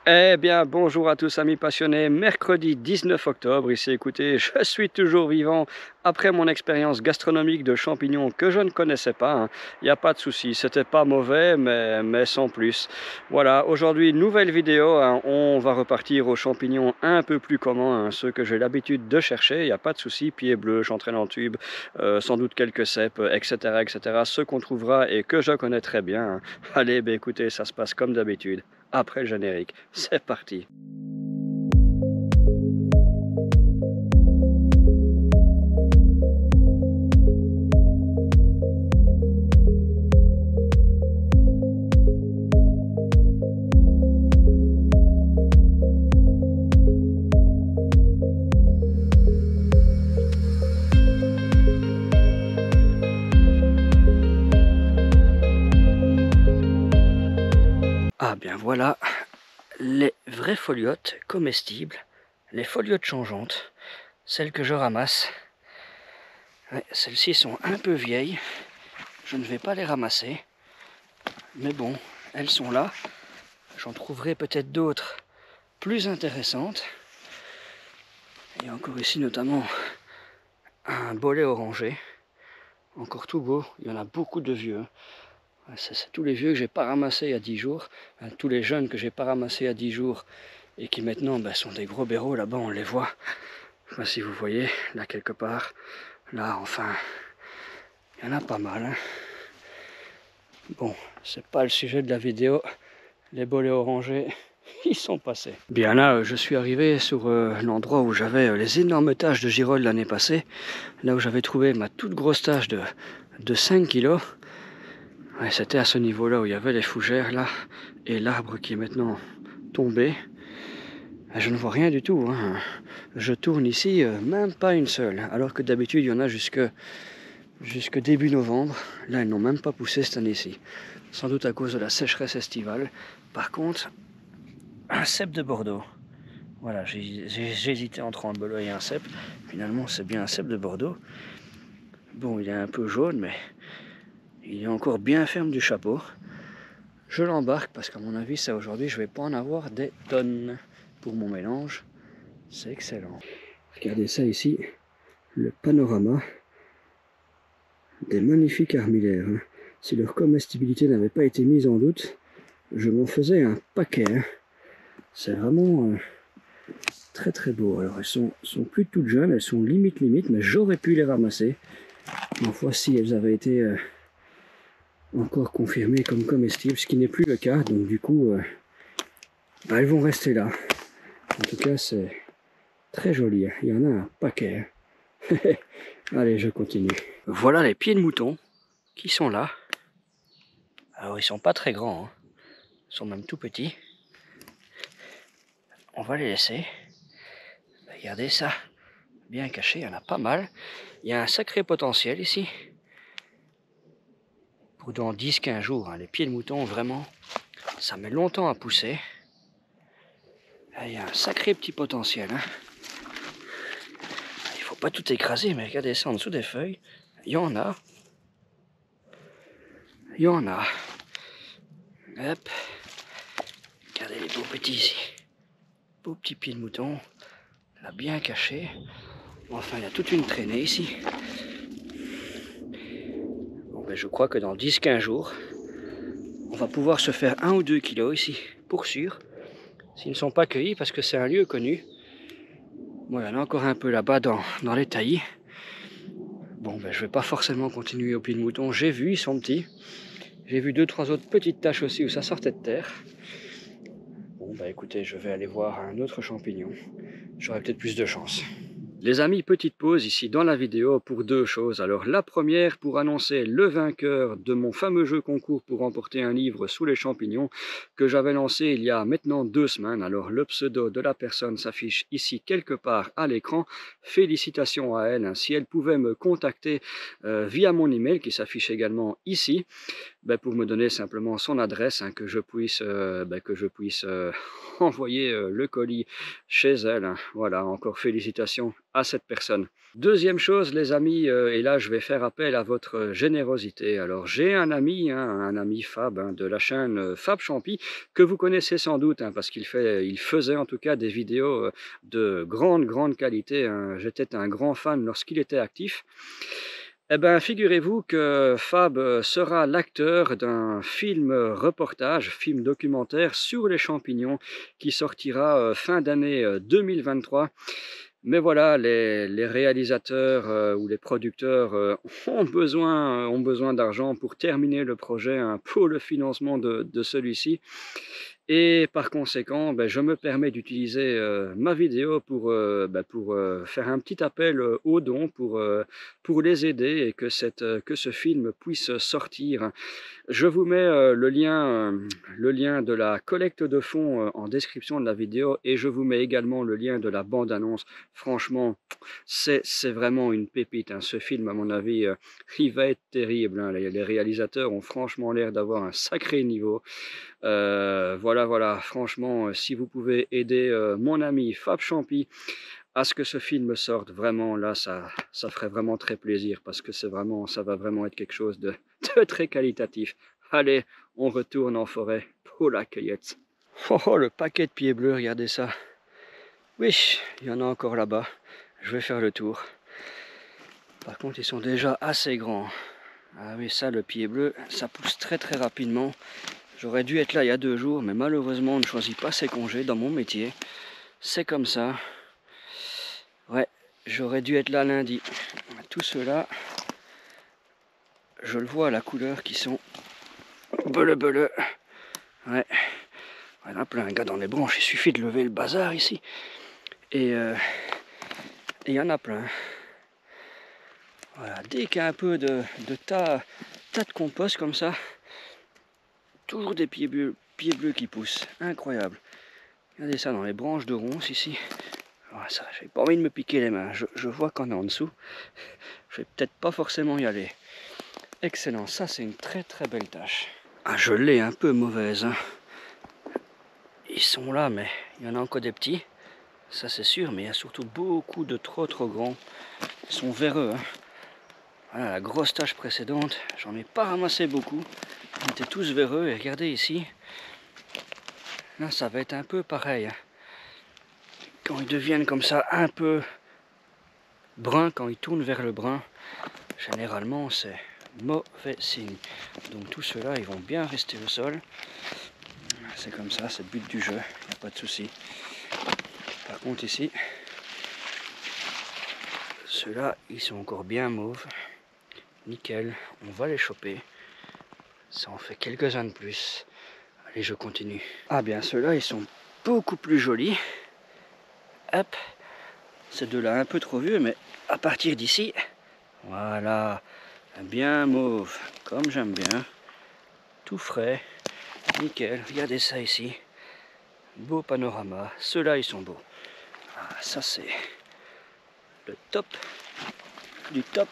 Eh bien, bonjour à tous amis passionnés, mercredi 19 octobre, ici écoutez, je suis toujours vivant après mon expérience gastronomique de champignons que je ne connaissais pas, il n'y a pas de souci, c'était pas mauvais, mais sans plus. Voilà, aujourd'hui, nouvelle vidéo, on va repartir aux champignons un peu plus communs, ceux que j'ai l'habitude de chercher, il n'y a pas de souci, pieds bleus, j'entraîne en tube, sans doute quelques cèpes, etc., etc., ceux qu'on trouvera et que je connais très bien. Allez, ben écoutez, ça se passe comme d'habitude. Après le générique, c'est parti. Ah bien voilà, les vraies foliotes comestibles, les foliotes changeantes, celles que je ramasse. Ouais, celles-ci sont un peu vieilles, je ne vais pas les ramasser, mais bon, elles sont là. J'en trouverai peut-être d'autres plus intéressantes. Il y a encore ici notamment un bolet orangé, encore tout beau, il y en a beaucoup de vieux. C'est tous les vieux que j'ai pas ramassés il y a 10 jours, tous les jeunes que j'ai pas ramassés il y a 10 jours et qui maintenant sont des gros blaireaux. Là-bas on les voit, je sais pas si vous voyez, là quelque part, là enfin, il y en a pas mal. Bon, c'est pas le sujet de la vidéo, les bolets orangés, ils sont passés. Bien là, je suis arrivé sur l'endroit où j'avais les énormes taches de girolles l'année passée, là où j'avais trouvé ma toute grosse tache de 5 kilos. Ouais, c'était à ce niveau-là où il y avait les fougères là, et l'arbre qui est maintenant tombé. Je ne vois rien du tout, Je tourne ici, même pas une seule, alors que d'habitude il y en a jusque début novembre. Là, elles n'ont même pas poussé cette année-ci, sans doute à cause de la sécheresse estivale. Par contre, un cèpe de Bordeaux. Voilà, j'hésitais entre un belot et un cèpe. Finalement, c'est bien un cèpe de Bordeaux. Bon, il est un peu jaune, mais il est encore bien ferme du chapeau. Je l'embarque parce qu'à mon avis, ça aujourd'hui, je vais pas en avoir des tonnes pour mon mélange. C'est excellent. Regardez ça ici, le panorama des magnifiques armillaires. Si leur comestibilité n'avait pas été mise en doute, je m'en faisais un paquet. C'est vraiment très très beau. Alors elles sont plus toutes jeunes, elles sont limite, mais j'aurais pu les ramasser. Ma foi, si elles avaient été encore confirmées comme comestibles, ce qui n'est plus le cas, donc du coup, elles vont rester là. En tout cas, c'est très joli, il y en a un paquet. Allez, je continue. Voilà les pieds de mouton qui sont là. Alors, ils sont pas très grands, ils sont même tout petits. On va les laisser. Regardez ça, bien caché, il y en a pas mal. Il y a un sacré potentiel ici. Pour dans 10-15 jours, les pieds de mouton, vraiment, ça met longtemps à pousser. Il y a un sacré petit potentiel. Il faut pas tout écraser, mais regardez ça en dessous des feuilles. Il y en a. Il y en a. Hop. Regardez les beaux petits ici. Beaux petits pieds de mouton. Là, bien caché. Enfin, il y a toute une traînée ici. Bon, ben, je crois que dans 10-15 jours, on va pouvoir se faire 1 ou 2 kilos ici, pour sûr. S'ils ne sont pas cueillis, parce que c'est un lieu connu. Bon, il y en a encore un peu là-bas dans les taillis. Bon, ben, je vais pas forcément continuer au pied de mouton. J'ai vu, ils sont petits. J'ai vu 2-3 autres petites taches aussi où ça sortait de terre. Bon, bah écoutez, je vais aller voir un autre champignon. J'aurai peut-être plus de chance. Les amis, petite pause ici dans la vidéo pour 2 choses. Alors la première, pour annoncer le vainqueur de mon fameux jeu concours pour remporter un livre sous les champignons que j'avais lancé il y a maintenant 2 semaines. Alors le pseudo de la personne s'affiche ici quelque part à l'écran. Félicitations à elle. Si elle pouvait me contacter via mon email qui s'affiche également ici, pour me donner simplement son adresse, que je puisse envoyer le colis chez elle. Voilà, encore félicitations à cette personne. Deuxième chose, les amis, et là je vais faire appel à votre générosité. Alors j'ai un ami Fab, hein, de la chaîne Fab Champy, que vous connaissez sans doute, hein, parce qu'il faisait en tout cas des vidéos de grande qualité, hein. J'étais un grand fan lorsqu'il était actif. Eh bien, figurez-vous que Fab sera l'acteur d'un film reportage, film documentaire sur les champignons qui sortira fin d'année 2023. Mais voilà, les réalisateurs ou les producteurs ont besoin d'argent pour terminer le projet, hein, pour le financement de celui-ci. Et par conséquent, ben, je me permets d'utiliser ma vidéo pour faire un petit appel aux dons pour les aider et que ce film puisse sortir. Je vous mets le lien de la collecte de fonds en description de la vidéo et je vous mets également le lien de la bande-annonce. Franchement, c'est vraiment une pépite, hein. Ce film, à mon avis, il va être terrible, hein. Les réalisateurs ont franchement l'air d'avoir un sacré niveau. Voilà, franchement, si vous pouvez aider mon ami Fab Champy à ce que ce film sorte, vraiment, là, ça ferait vraiment très plaisir parce que ça va vraiment être quelque chose de très qualitatif. Allez, on retourne en forêt pour la cueillette. Oh, le paquet de pieds bleus, regardez ça. Oui, il y en a encore là-bas. Je vais faire le tour. Par contre, ils sont déjà assez grands. Ah oui, ça, le pied bleu, ça pousse très rapidement. J'aurais dû être là il y a 2 jours, mais malheureusement on ne choisit pas ses congés dans mon métier. C'est comme ça. Ouais, j'aurais dû être là lundi. Tout cela, je le vois à la couleur qui sont bleu. Ouais, il y en a plein, gars, dans les branches. Il suffit de lever le bazar ici. Et il y en a plein. Voilà, dès qu'il y a un peu de tas de compost comme ça, toujours des pieds bleus qui poussent. Incroyable. Regardez ça dans les branches de ronces ici. Ah, ça, j'ai pas envie de me piquer les mains. Je vois qu'on est en dessous. Je vais peut-être pas forcément y aller. Excellent, ça c'est une très belle tâche. Ah, je l'ai un peu mauvaise, hein. Ils sont là, mais il y en a encore des petits. Ça c'est sûr, mais il y a surtout beaucoup de trop grands. Ils sont véreux, hein. Voilà, la grosse tâche précédente, j'en ai pas ramassé beaucoup. Ils étaient tous véreux, et regardez ici. Là, ça va être un peu pareil, hein. Quand ils deviennent comme ça un peu brun, quand ils tournent vers le brun, généralement c'est mauvais signe. Donc tout cela, ils vont bien rester au sol. C'est comme ça, c'est le but du jeu, il n'y a pas de souci. Par contre ici, ceux-là, ils sont encore bien mauves. Nickel, on va les choper. Ça en fait quelques-uns de plus. Allez, je continue. Ah bien, ceux-là, ils sont beaucoup plus jolis. Hop, ces deux-là un peu trop vieux, mais à partir d'ici, voilà, bien mauve, comme j'aime bien, tout frais, nickel. Regardez ça ici, beau panorama. Ceux-là, ils sont beaux. Ah, ça c'est le top du top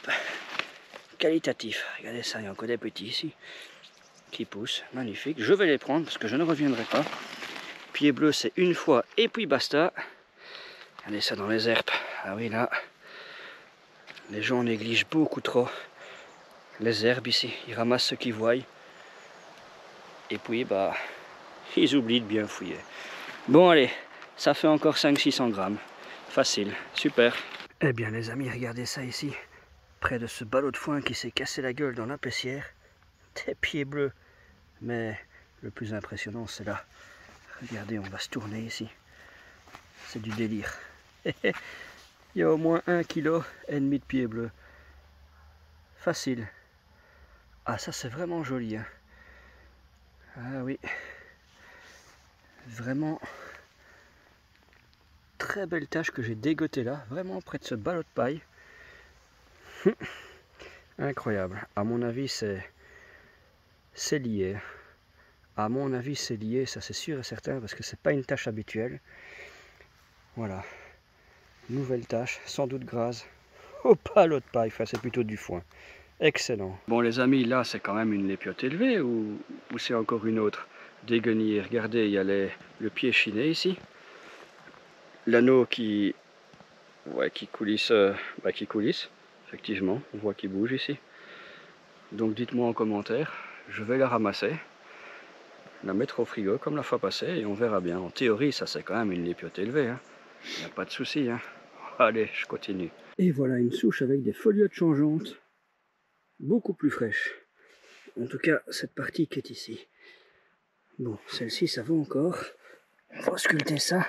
qualitatif. Regardez ça, il y a encore des petits ici qui poussent, magnifique. Je vais les prendre parce que je ne reviendrai pas. Pied bleu, c'est une fois et puis basta. Regardez ça dans les herbes. Ah oui, là, les gens négligent beaucoup trop les herbes ici. Ils ramassent ce qu'ils voient. Et puis, bah, ils oublient de bien fouiller. Bon, allez, ça fait encore 500-600 grammes. Facile, super. Eh bien, les amis, regardez ça ici. Près de ce ballot de foin qui s'est cassé la gueule dans la pessière. Des pieds bleus. Mais le plus impressionnant, c'est là. Regardez, on va se tourner ici. C'est du délire. Il y a au moins 1,5 kg de pieds bleus. Facile. Ah, ça c'est vraiment joli, hein. Ah oui. Vraiment très belle tâche que j'ai dégotée là. Vraiment près de ce ballot de paille. Incroyable. À mon avis, c'est lié. À mon avis, c'est lié, ça c'est sûr et certain, parce que c'est pas une tâche habituelle. Voilà. Nouvelle tâche, sans doute grâce au ballot de paille. Enfin, c'est plutôt du foin. Excellent. Bon les amis, là c'est quand même une lépiote élevée ou c'est encore une autre déguenille. Regardez, il y a le pied chiné ici. L'anneau qui Ouais, qui coulisse, qui coulisse, effectivement, on voit qu'il bouge ici. Donc dites-moi en commentaire, je vais la ramasser, la mettre au frigo comme la fois passée et on verra bien. En théorie, ça c'est quand même une lépiote élevée, hein. Il n'y a pas de souci, hein. Allez, je continue. Et voilà une souche avec des foliotes changeantes, beaucoup plus fraîches. En tout cas, cette partie qui est ici. Bon, celle-ci, ça va encore. On va sculpter ça.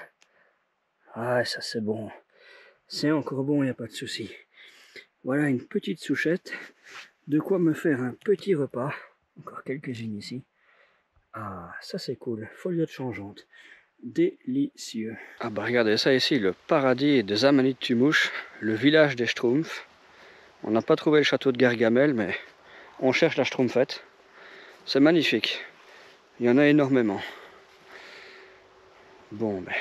Ah, ça c'est bon. C'est encore bon, il n'y a pas de souci. Voilà une petite souchette. De quoi me faire un petit repas. Encore quelques-unes ici. Ah, ça c'est cool. Foliote changeante. Délicieux. Ah bah regardez ça ici, le paradis des Amanites Tumouche, le village des Schtroumpfs. On n'a pas trouvé le château de Gargamel, mais on cherche la Schtroumpfette. C'est magnifique. Il y en a énormément. Bon, ben,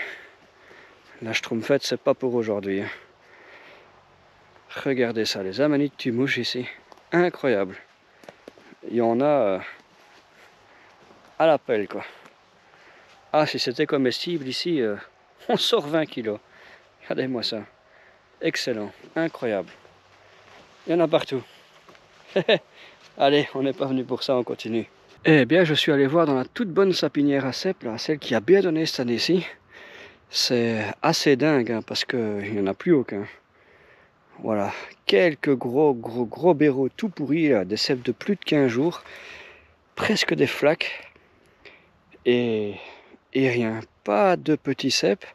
la Schtroumpfette, c'est pas pour aujourd'hui. Regardez ça, les Amanites Tumouche ici. Incroyable. Il y en a à la pelle, quoi. Ah, si c'était comestible ici, on sort 20 kilos. Regardez-moi ça. Excellent, incroyable. Il y en a partout. Allez, on n'est pas venu pour ça, on continue. Eh bien, je suis allé voir dans la toute bonne sapinière à cèpes, là, celle qui a bien donné cette année-ci. C'est assez dingue, hein, parce qu'il n'y en a plus aucun. Voilà, quelques gros béraux tout pourris, là, des cèpes de plus de 15 jours, presque des flaques, et rien, pas de petits cèpes,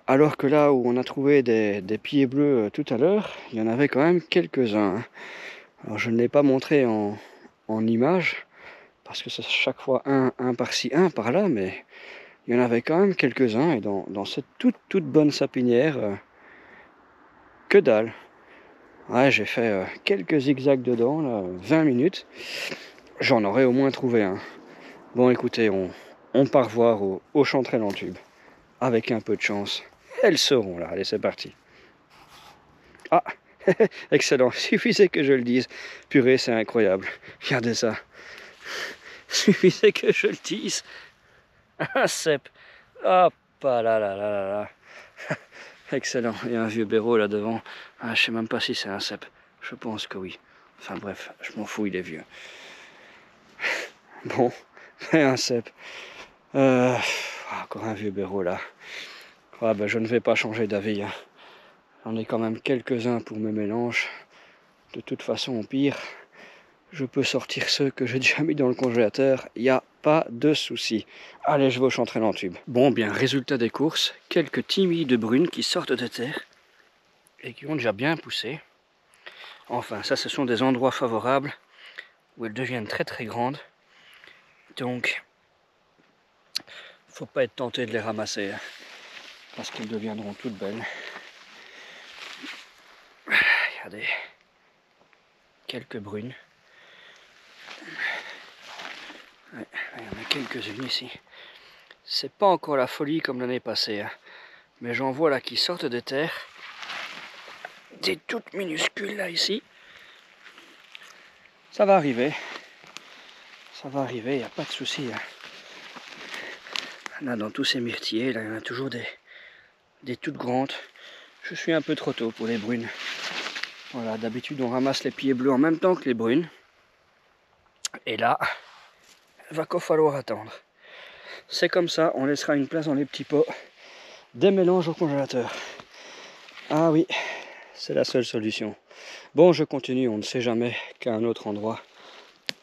alors que là où on a trouvé des pieds bleus tout à l'heure, il y en avait quand même quelques-uns. Hein. Alors je ne l'ai pas montré en image, parce que c'est chaque fois un par-ci, un par-là, mais il y en avait quand même quelques-uns, et dans cette toute bonne sapinière, que dalle. Ouais, j'ai fait quelques zigzags dedans, là, 20 minutes. J'en aurais au moins trouvé un. Bon, écoutez, on part voir au Chanterelle en tube. Avec un peu de chance. Elles seront là. Allez, c'est parti. Ah, excellent. Suffisait que je le dise. Purée, c'est incroyable. Regardez ça. Suffisait que je le dise. Un cèpe. Hop là là là là là. Excellent. Il y a un vieux béro là devant. Ah, je sais même pas si c'est un cèpe. Je pense que oui. Enfin bref, je m'en fous, il est vieux. Bon, un cèpe. Encore un vieux béro là. Ah, ben, je ne vais pas changer d'avis. Hein. J'en ai quand même quelques-uns pour mes mélanges. De toute façon, au pire, je peux sortir ceux que j'ai déjà mis dans le congélateur. Il n'y a pas de souci. Allez, je vais au Chanterelle en tube. Bon, bien, résultat des courses. Quelques timides brunes qui sortent de terre et qui ont déjà bien poussé. Enfin, ça, ce sont des endroits favorables où elles deviennent très grandes. Donc, faut pas être tenté de les ramasser, hein, parce qu'elles deviendront toutes belles. Regardez, quelques brunes. Ouais, il y en a quelques-unes ici. C'est pas encore la folie comme l'année passée, hein, mais j'en vois là qui sortent de terre. Des toutes minuscules là ici. Ça va arriver. Ça va arriver, il n'y a pas de souci. Hein. Là, dans tous ces myrtillers, là, il y en a toujours des toutes grandes. Je suis un peu trop tôt pour les brunes. Voilà, d'habitude on ramasse les pieds bleus en même temps que les brunes. Et là, il va qu'au falloir attendre. C'est comme ça, on laissera une place dans les petits pots. Des mélanges au congélateur. Ah oui, c'est la seule solution. Bon, je continue, on ne sait jamais qu'à un autre endroit.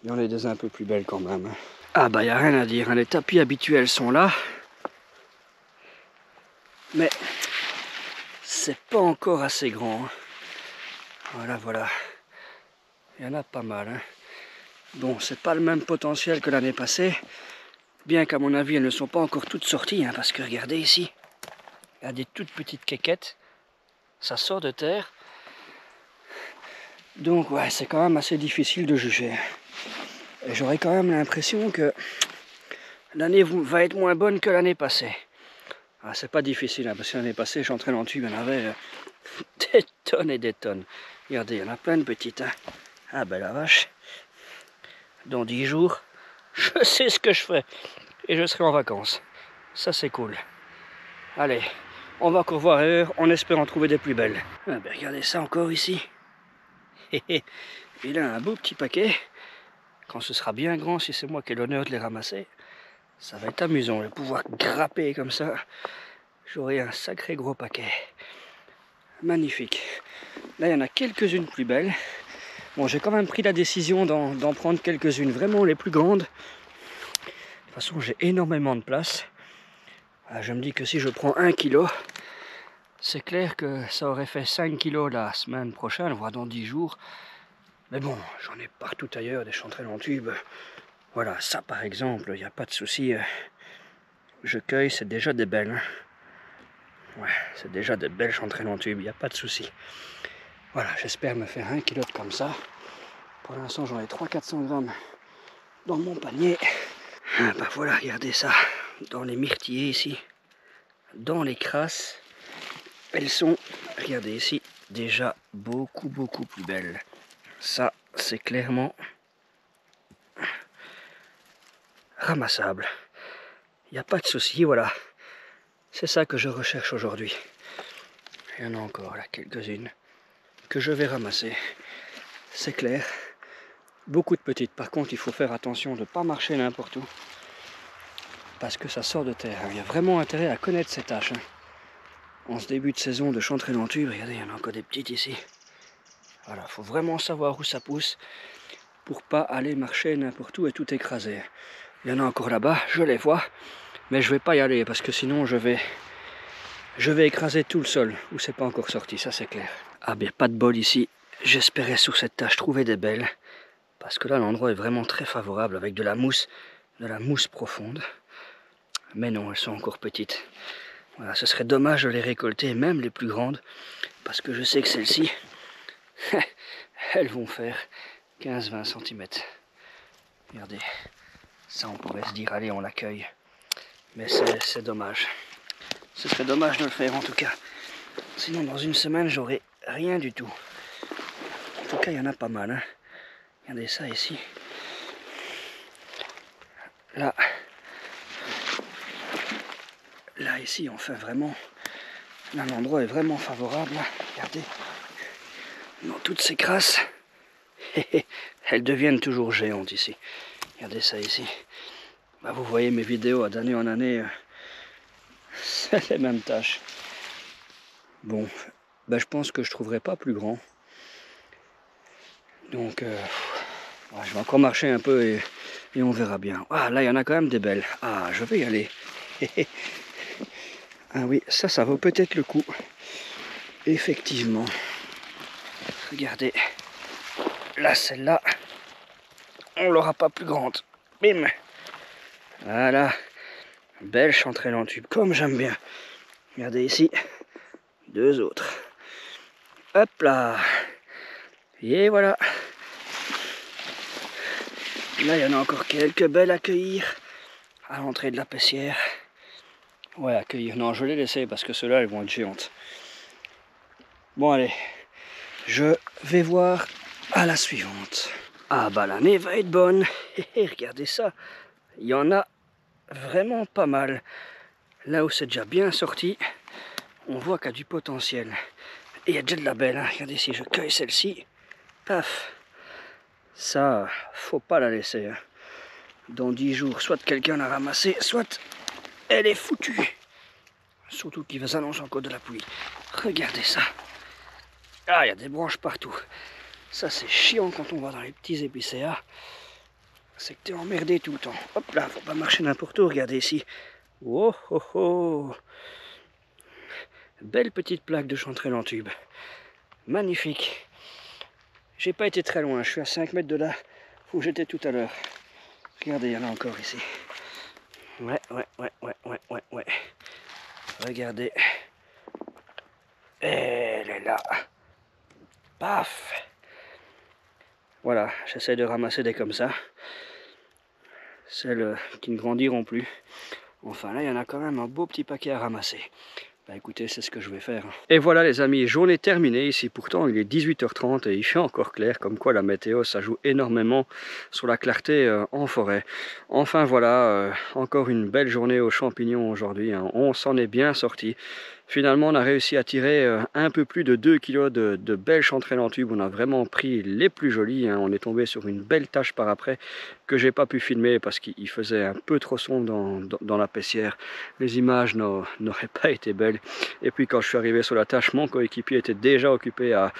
Il y en a des un peu plus belles quand même. Ah bah, il n'y a rien à dire, hein. Les tapis habituels sont là. Mais c'est pas encore assez grand. Hein. Voilà. Il y en a pas mal. Hein. Bon, c'est pas le même potentiel que l'année passée. Bien qu'à mon avis, elles ne sont pas encore toutes sorties. Hein, parce que regardez ici. Il y a des toutes petites quéquettes. Ça sort de terre. Donc ouais, c'est quand même assez difficile de juger. Et j'aurais quand même l'impression que l'année va être moins bonne que l'année passée. Ah, c'est pas difficile, hein, parce que l'année passée, Chanterelle en tube, il y en avait des tonnes et des tonnes. Regardez, il y en a plein de petites. Hein. Ah ben la vache. Dans 10 jours, je sais ce que je fais. Et je serai en vacances. Ça c'est cool. Allez, On va encore voir ailleurs en espérant trouver des plus belles. Ah ben regardez ça encore ici. Il a un beau petit paquet. Quand ce sera bien grand, si c'est moi qui ai l'honneur de les ramasser, ça va être amusant. Je vais pouvoir grapper comme ça. J'aurai un sacré gros paquet. Magnifique. Là, il y en a quelques-unes plus belles. Bon, j'ai quand même pris la décision d'en prendre quelques-unes vraiment les plus grandes. De toute façon, j'ai énormément de place. Je me dis que si je prends 1 kilo, c'est clair que ça aurait fait 5 kilos la semaine prochaine, voire dans 10 jours. Mais bon, j'en ai partout ailleurs des chanterelles en tube. Voilà, ça par exemple, il n'y a pas de souci. Je cueille, c'est déjà des belles. Hein. Ouais, c'est déjà des belles chanterelles en tube, il n'y a pas de souci. Voilà, j'espère me faire 1 kilo de comme ça. Pour l'instant, j'en ai 300-400 grammes dans mon panier. Ah bah voilà, regardez ça. Dans les myrtillers ici, dans les crasses, elles sont, regardez ici, déjà beaucoup plus belles. Ça, c'est clairement ramassable. Il n'y a pas de souci, voilà. C'est ça que je recherche aujourd'hui. Il y en a encore là, quelques-unes que je vais ramasser. C'est clair. Beaucoup de petites. Par contre, il faut faire attention de ne pas marcher n'importe où. Parce que ça sort de terre. Il y a vraiment intérêt à connaître ces tâches. En ce début de saison de chanterelles en tube, regardez, il y en a encore des petites ici. Voilà, il faut vraiment savoir où ça pousse pour pas aller marcher n'importe où et tout écraser. Il y en a encore là-bas, je les vois, mais je vais pas y aller parce que sinon je vais écraser tout le sol où c'est pas encore sorti, ça c'est clair. Ah bien, pas de bol ici. J'espérais sur cette tâche trouver des belles parce que là l'endroit est vraiment très favorable avec de la mousse profonde. Mais non, elles sont encore petites. Voilà, ce serait dommage de les récolter, même les plus grandes, parce que je sais que celles-ci, elles vont faire 15-20 cm. Regardez, ça on pourrait se dire, allez, on l'accueille. Mais c'est dommage. Ce serait dommage de le faire en tout cas. Sinon, dans une semaine, j'aurai rien du tout. En tout cas, il y en a pas mal. Hein. Regardez ça ici. Là, ici, on fait vraiment... Là, l'endroit est vraiment favorable. Là. Regardez. Dans toutes ces crasses, elles deviennent toujours géantes ici. Regardez ça ici. Bah, vous voyez mes vidéos d'année en année, c'est les mêmes tâches. Bon, bah, je pense que je trouverai pas plus grand. Donc, ouais, je vais encore marcher un peu et on verra bien. Ah, là, il y en a quand même des belles. Ah, je vais y aller. Ah oui, ça vaut peut-être le coup. Effectivement. Regardez. Là, celle-là, on l'aura pas plus grande. Bim. Voilà. Belle chanterelle en tube, comme j'aime bien. Regardez ici. 2 autres. Hop là. Et voilà. Là, il y en a encore quelques belles à cueillir. À l'entrée de la paissière. Ouais, à cueillir. Non, je vais les laisser parce que ceux-là, elles vont être géantes. Bon, allez. Je vais voir à la suivante. Ah bah, l'année va être bonne. Regardez ça. Il y en a vraiment pas mal. Là où c'est déjà bien sorti, on voit qu'il y a du potentiel. Et il y a déjà de la belle. Hein. Regardez, si je cueille celle-ci, paf. Ça, faut pas la laisser. Hein. Dans 10 jours, soit quelqu'un l'a ramassée, soit elle est foutue. Surtout qu'il s'annonce encore de la pluie. Regardez ça. Ah, il y a des branches partout. Ça, c'est chiant quand on va dans les petits épicéas. C'est que t'es emmerdé tout le temps. Hop là, faut pas marcher n'importe où. Regardez ici. Oh oh oh. Belle petite plaque de chanterelle en tube. Magnifique. J'ai pas été très loin. Je suis à 5 mètres de là où j'étais tout à l'heure. Regardez, il y en a encore ici. Ouais. Regardez. Elle est là. Paf. Voilà, j'essaie de ramasser des comme ça. Celles qui ne grandiront plus. Enfin là, il y en a quand même un beau petit paquet à ramasser. Bah écoutez, c'est ce que je vais faire. Et voilà les amis, journée terminée ici. Pourtant, il est 18h30 et il fait encore clair. Comme quoi la météo, ça joue énormément sur la clarté en forêt. Enfin voilà, encore une belle journée aux champignons aujourd'hui. Hein. On s'en est bien sorti. Finalement, on a réussi à tirer un peu plus de 2 kg de belles chanterelles en tube. On a vraiment pris les plus jolies, hein. On est tombé sur une belle tache par après que j'ai pas pu filmer parce qu'il faisait un peu trop sombre dans la paissière. Les images n'auraient pas été belles. Et puis quand je suis arrivé sur la tâche, mon coéquipier était déjà occupé à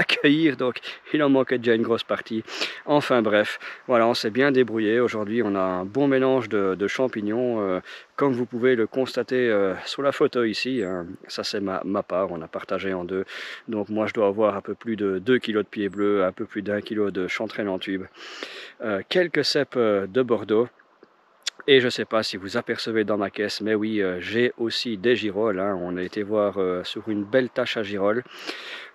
cueillir, donc il en manquait déjà une grosse partie. Enfin bref, voilà, on s'est bien débrouillé. Aujourd'hui, on a un bon mélange de champignons, comme vous pouvez le constater sur la photo ici, hein. Ça c'est ma part, on a partagé en deux. Donc moi je dois avoir un peu plus de 2 kg de pieds bleus, un peu plus d'1 kg de chanterelles en tube, quelques cèpes de Bordeaux. Et je ne sais pas si vous apercevez dans ma caisse, mais oui, j'ai aussi des girolles, hein. On a été voir sur une belle tache à girolles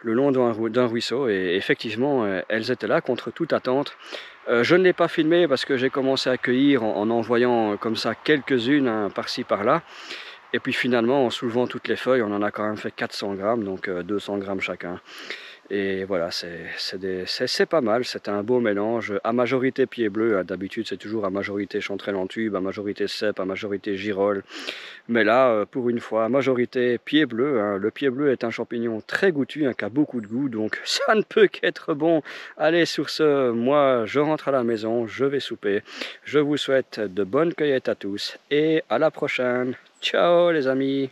le long d'un ruisseau, et effectivement, elles étaient là contre toute attente. Je ne l'ai pas filmé parce que j'ai commencé à cueillir en envoyant comme ça quelques-unes, hein, par-ci par-là. Et puis finalement, en soulevant toutes les feuilles, on en a quand même fait 400 grammes, donc 200 grammes chacun. Et voilà, c'est pas mal, c'est un beau mélange, à majorité pied bleu, hein. D'habitude c'est toujours à majorité chanterelle en tube, à majorité cèpe, à majorité girole. Mais là, pour une fois, majorité pied bleu, hein. Le pied bleu est un champignon très goûtu, hein, qui a beaucoup de goût, donc ça ne peut qu'être bon. Allez, sur ce, moi je rentre à la maison, je vais souper. Je vous souhaite de bonnes cueillettes à tous et à la prochaine. Ciao les amis!